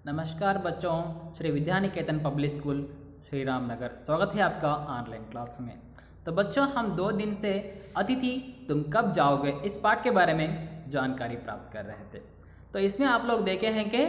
नमस्कार बच्चों, Shri Vidya Niketan public school Shri Ramnagar स्वागत है आपका ऑनलाइन क्लास में। तो बच्चों, हम 2 दिन से अतिथि तुम कब जाओगे इस पाठ के बारे में जानकारी प्राप्त कर रहे थे। तो इसमें आप लोग देखे हैं कि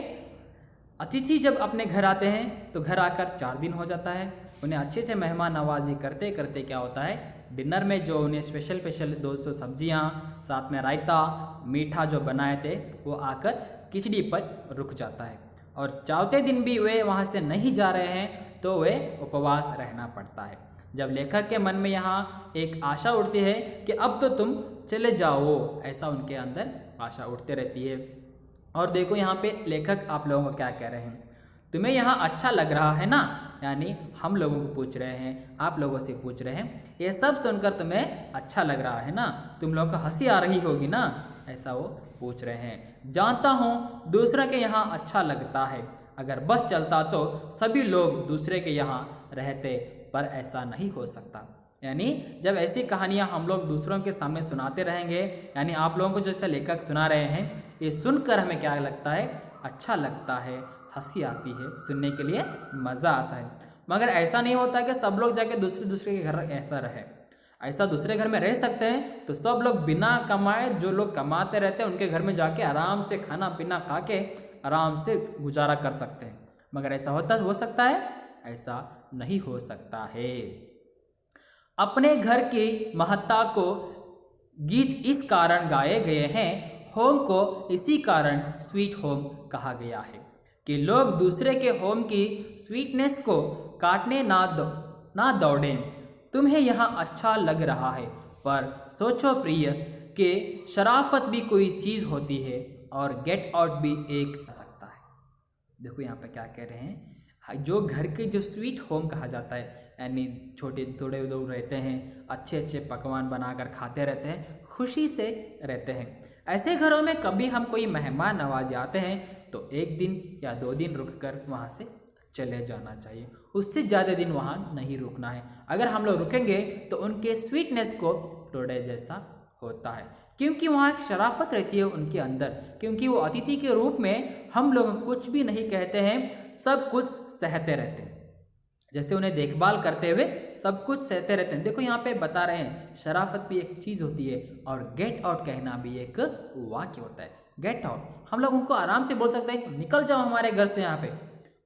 अतिथि जब अपने घर आते हैं तो घर आकर 4 दिन हो जाता है। उन्हें अच्छे से मेहमान नवाजी करते करते क्या होता है, डिनर में जो उन्हें स्पेशल 200 सब्जियाँ साथ में रायता मीठा जो बनाए थे वो आकर खिचड़ी पर रुक जाता है। और चौथे दिन भी वे वहाँ से नहीं जा रहे हैं तो वे उपवास रहना पड़ता है। जब लेखक के मन में यहाँ एक आशा उठती है कि अब तो तुम चले जाओ, ऐसा उनके अंदर आशा उठते रहती है। और देखो यहाँ पे लेखक आप लोगों को क्या कह रहे हैं, तुम्हें यहाँ अच्छा लग रहा है ना, यानी हम लोगों को पूछ रहे हैं, आप लोगों से पूछ रहे हैं, ये सब सुनकर तुम्हें अच्छा लग रहा है ना, तुम लोगों को हंसी आ रही होगी ना, ऐसा वो पूछ रहे हैं। जानता हूँ दूसरा के यहाँ अच्छा लगता है, अगर बस चलता तो सभी लोग दूसरे के यहाँ रहते, पर ऐसा नहीं हो सकता। यानी जब ऐसी कहानियाँ हम लोग दूसरों के सामने सुनाते रहेंगे, यानी आप लोगों को जैसे लेखक सुना रहे हैं, ये सुनकर हमें क्या लगता है, अच्छा लगता है, हंसी आती है, सुनने के लिए मज़ा आता है। मगर ऐसा नहीं होता कि सब लोग जाके दूसरे के घर ऐसा रहे। ऐसा दूसरे घर में रह सकते हैं तो सब लोग बिना कमाए, जो लोग कमाते रहते हैं उनके घर में जाके आराम से खाना पीना खा के आराम से गुजारा कर सकते हैं। मगर ऐसा हो सकता है? ऐसा नहीं हो सकता है। अपने घर की महत्ता को गीत इस कारण गाए गए हैं, होम को इसी कारण स्वीट होम कहा गया है कि लोग दूसरे के होम की स्वीटनेस को काटने ना दौड़ें। तुम्हें यहाँ अच्छा लग रहा है, पर सोचो प्रिय कि शराफत भी कोई चीज़ होती है और गेट आउट भी एक सकता है। देखो यहाँ पे क्या कह रहे हैं, जो घर के जो स्वीट होम कहा जाता है, यानी छोटे थोड़े लोग रहते हैं, अच्छे पकवान बनाकर खाते रहते हैं, खुशी से रहते हैं। ऐसे घरों में कभी हम कोई मेहमान नवाजी आते हैं तो 1 दिन या 2 दिन रुककर वहाँ से चले जाना चाहिए, उससे ज़्यादा दिन वहाँ नहीं रुकना है। अगर हम लोग रुकेंगे तो उनके स्वीटनेस को तोड़े जैसा होता है, क्योंकि वहाँ एक शराफत रहती है उनके अंदर, क्योंकि वो अतिथि के रूप में हम लोग कुछ भी नहीं कहते हैं, सब कुछ सहते रहते हैं। जैसे उन्हें देखभाल करते हुए सब कुछ सहते रहते हैं। देखो यहाँ पे बता रहे हैं, शराफत भी एक चीज़ होती है और गेट आउट कहना भी एक वाक्य होता है। गेट आउट हम लोग उनको आराम से बोल सकते हैं, निकल जाओ हमारे घर से, यहाँ पे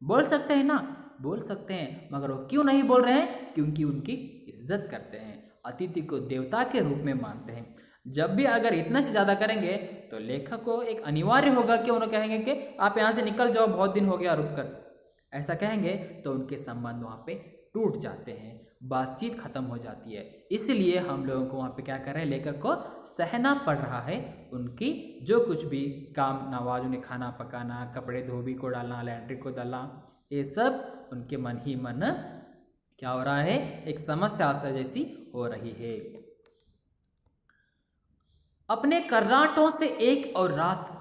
बोल सकते हैं ना, बोल सकते हैं। मगर वो क्यों नहीं बोल रहे हैं? क्योंकि उनकी इज्जत करते हैं, अतिथि को देवता के रूप में मानते हैं। जब भी अगर इतना से ज़्यादा करेंगे तो लेखक को एक अनिवार्य होगा कि उन्हें कहेंगे कि आप यहाँ से निकल जाओ, बहुत दिन हो गया रुक कर, ऐसा कहेंगे तो उनके संबंध वहाँ पे टूट जाते हैं, बातचीत खत्म हो जाती है। इसलिए हम लोगों को वहाँ पे क्या कर रहे हैं, लेखक को सहना पड़ रहा है उनकी जो कुछ भी काम नवाज, उन्हें खाना पकाना, कपड़े धोबी को डालना, लैंड्री को डालना, ये सब उनके मन ही मन क्या हो रहा है, एक समस्या जैसी हो रही है। अपने कर्राटों से एक और रात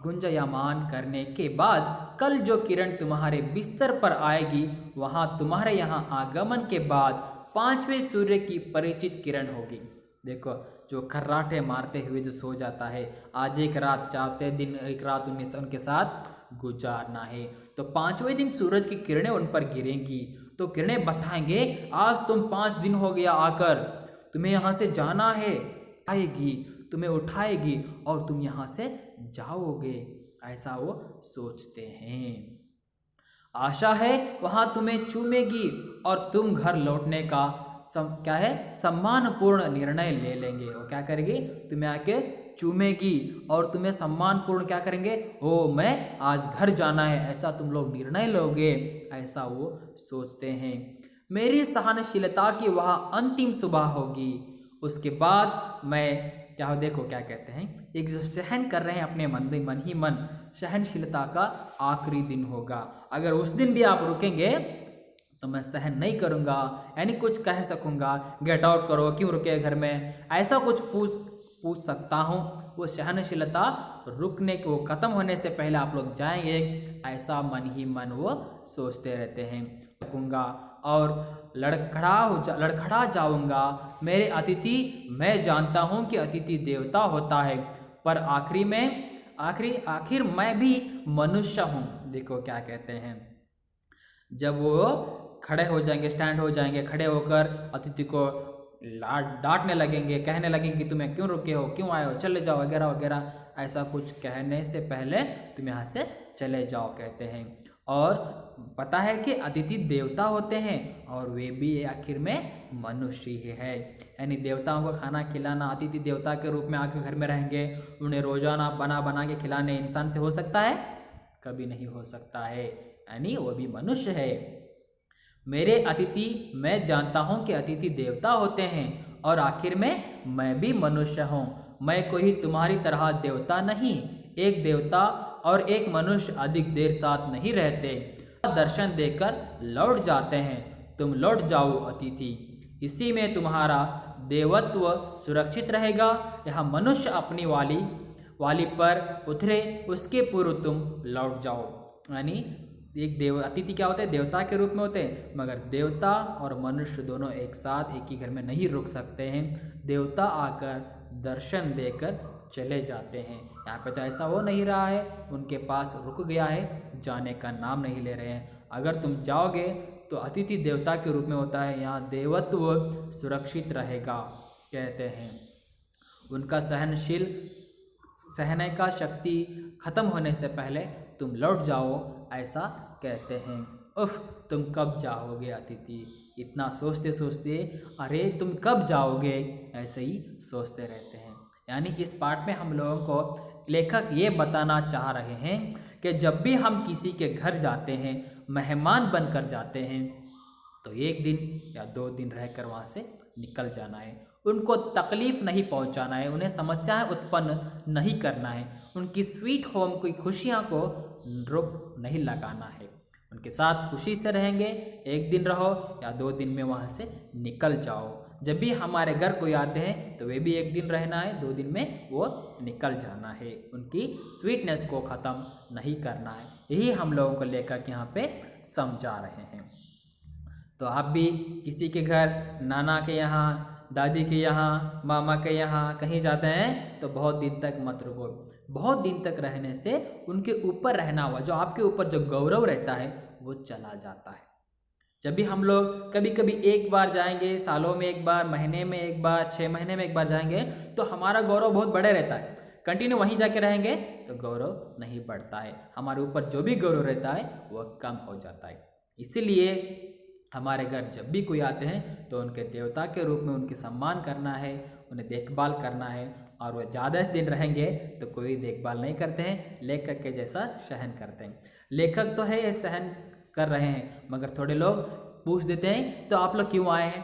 गुंजयमान करने के बाद कल जो किरण तुम्हारे बिस्तर पर आएगी, वहाँ तुम्हारे यहाँ आगमन के बाद 5वें सूर्य की परिचित किरण होगी। देखो, जो खर्राटे मारते हुए जो सो जाता है, आज एक रात, चाहते दिन एक रात उनके साथ गुजारना है, तो 5वें दिन सूरज की किरणें उन पर गिरेंगी, तो किरणें बताएंगे आज तुम 5 दिन हो गया आकर, तुम्हें यहाँ से जाना है, आएगी तुम्हें उठाएगी और तुम यहाँ से जाओगे, ऐसा वो सोचते हैं। आशा है वहाँ तुम्हें चूमेगी और तुम घर लौटने का सम्मानपूर्ण निर्णय ले लेंगे। वो क्या करेगी, तुम्हें आके चूमेगी और तुम्हें सम्मानपूर्ण क्या करेंगे, ओ मैं आज घर जाना है, ऐसा तुम लोग निर्णय लोगे, ऐसा वो सोचते हैं। मेरी सहनशीलता की वहाँ अंतिम सुबह होगी, उसके बाद मैं क्या हो, देखो क्या कहते हैं, एक जो सहन कर रहे हैं अपने मन ही मन, सहनशीलता का आखिरी दिन होगा। अगर उस दिन भी आप रुकेंगे तो मैं सहन नहीं करूँगा, यानी कुछ कह सकूँगा, गेट आउट करो, क्यों रुके घर में, ऐसा कुछ पूछ सकता हूँ। वो सहनशीलता रुकने को ख़त्म होने से पहले आप लोग जाएंगे, ऐसा मन ही मन वो सोचते रहते हैं। रुकूँगा और लड़खड़ा जाऊंगा, मेरे अतिथि, मैं जानता हूँ कि अतिथि देवता होता है, पर आखिरी में आखिर मैं भी मनुष्य हूँ। देखो क्या कहते हैं, जब वो खड़े हो जाएंगे, स्टैंड हो जाएंगे, खड़े होकर अतिथि को डांटने लगेंगे, कहने लगेंगे कि तुम्हें क्यों रुके हो, क्यों आए हो, चले जाओ वगैरह वगैरह, ऐसा कुछ कहने से पहले तुम यहाँ से चले जाओ कहते हैं। और पता है कि अतिथि देवता होते हैं और वे भी आखिर में मनुष्य ही है, यानी देवताओं को खाना खिलाना, अतिथि देवता के रूप में आके घर में रहेंगे, उन्हें रोजाना बना बना के खिलाने इंसान से हो सकता है? कभी नहीं हो सकता है, यानी वो भी मनुष्य है। मेरे अतिथि, मैं जानता हूँ कि अतिथि देवता होते हैं और आखिर में मैं भी मनुष्य हूँ। मैं कोई तुम्हारी तरह देवता नहीं, एक देवता और एक मनुष्य अधिक देर साथ नहीं रहते, दर्शन देकर लौट जाते हैं। तुम लौट जाओ अतिथि, इसी में तुम्हारा देवत्व सुरक्षित रहेगा। यह मनुष्य अपनी वाली पर उतरे उसके पूर्व तुम लौट जाओ। यानी एक अतिथि क्या होते हैं? देवता के रूप में होते हैं, मगर देवता और मनुष्य दोनों एक साथ एक ही घर में नहीं रुक सकते हैं। देवता आकर दर्शन देकर चले जाते हैं। यहाँ पे तो ऐसा हो नहीं रहा है, उनके पास रुक गया है, जाने का नाम नहीं ले रहे हैं। अगर तुम जाओगे तो अतिथि देवता के रूप में होता है, यहाँ देवत्व सुरक्षित रहेगा कहते हैं। उनका सहने का शक्ति खत्म होने से पहले तुम लौट जाओ, ऐसा कहते हैं। उफ, तुम कब जाओगे अतिथि? इतना सोचते सोचते अरे तुम कब जाओगे, ऐसे ही सोचते रहते हैं। यानी इस पार्ट में हम लोगों को लेखक ये बताना चाह रहे हैं कि जब भी हम किसी के घर जाते हैं, मेहमान बनकर जाते हैं, तो 1 दिन या 2 दिन रहकर वहाँ से निकल जाना है। उनको तकलीफ़ नहीं पहुँचाना है, उन्हें समस्याएं उत्पन्न नहीं करना है, उनकी स्वीट होम की खुशियाँ को रोक नहीं लगाना है। उनके साथ खुशी से रहेंगे, 1 दिन रहो या 2 दिन में वहाँ से निकल जाओ। जब भी हमारे घर कोई आते हैं तो वे भी 1 दिन रहना है, 2 दिन में वो निकल जाना है, उनकी स्वीटनेस को ख़त्म नहीं करना है। यही हम लोगों को लेकर यहाँ पे समझा रहे हैं। तो आप भी किसी के घर, नाना के यहाँ, दादी के यहाँ, मामा के यहाँ कहीं जाते हैं तो बहुत दिन तक मत रुको। बहुत दिन तक रहने से उनके ऊपर रहना हुआ जो आपके ऊपर जो गौरव रहता है वो चला जाता है। जब भी हम लोग कभी कभी 1 बार जाएंगे, सालों में 1 बार, महीने में 1 बार, 6 महीने में 1 बार जाएंगे तो हमारा गौरव बहुत बड़े रहता है। कंटिन्यू वहीं जाके रहेंगे तो गौरव नहीं बढ़ता है, हमारे ऊपर जो भी गौरव रहता है वह कम हो जाता है। इसीलिए हमारे घर जब भी कोई आते हैं तो उनके देवता के रूप में उनकी सम्मान करना है, उन्हें देखभाल करना है। और वह ज़्यादा दिन रहेंगे तो कोई देखभाल नहीं करते हैं, लेखक के जैसा सहन करते हैं। लेखक तो है ये सहन कर रहे हैं, मगर थोड़े लोग पूछ देते हैं तो आप लोग क्यों आए हैं,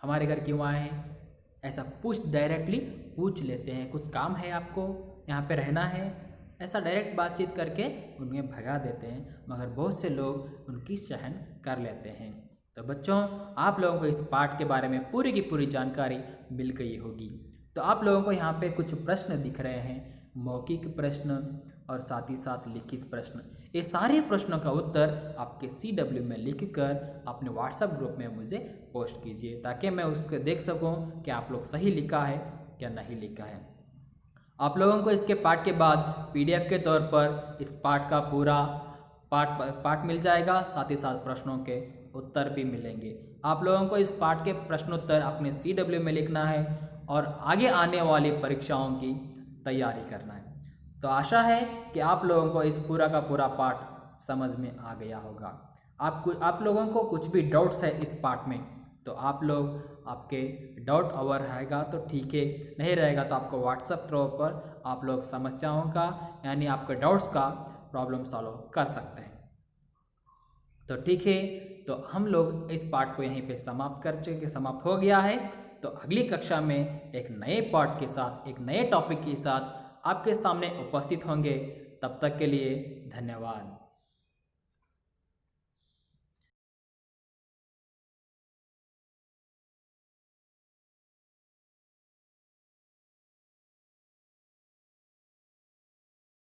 हमारे घर क्यों आए हैं, ऐसा डायरेक्टली पूछ लेते हैं। कुछ काम है आपको, यहाँ पे रहना है, ऐसा डायरेक्ट बातचीत करके उन्हें भगा देते हैं। मगर बहुत से लोग उनकी सहन कर लेते हैं। तो बच्चों, आप लोगों को इस पाठ के बारे में पूरी की पूरी जानकारी मिल गई होगी। तो आप लोगों को यहाँ पे कुछ प्रश्न दिख रहे हैं, मौखिक प्रश्न और साथ ही साथ लिखित प्रश्न। ये सारे प्रश्नों का उत्तर आपके CW में लिखकर अपने व्हाट्सएप ग्रुप में मुझे पोस्ट कीजिए, ताकि मैं उसको देख सकूं कि आप लोग सही लिखा है या नहीं लिखा है। आप लोगों को इसके पाठ के बाद PDF के तौर पर इस पाठ का पूरा पाठ मिल जाएगा, साथ ही साथ प्रश्नों के उत्तर भी मिलेंगे। आप लोगों को इस पाठ के प्रश्नोत्तर अपने CW में लिखना है और आगे आने वाली परीक्षाओं की तैयारी करना है। तो आशा है कि आप लोगों को इस पूरा का पूरा पाठ समझ में आ गया होगा। आप लोगों को कुछ भी डाउट्स है इस पाठ में तो आप लोग, आपके डाउट अवर रहेगा तो ठीक है, नहीं रहेगा तो आपको व्हाट्सएप थ्रू पर आप लोग समस्याओं का, यानी आपके डाउट्स का प्रॉब्लम सॉल्व कर सकते हैं। तो ठीक है, तो हम लोग इस पाठ को यहीं पे समाप्त हो गया है। तो अगली कक्षा में एक नए पाठ के साथ, एक नए टॉपिक के साथ आपके सामने उपस्थित होंगे। तब तक के लिए धन्यवाद।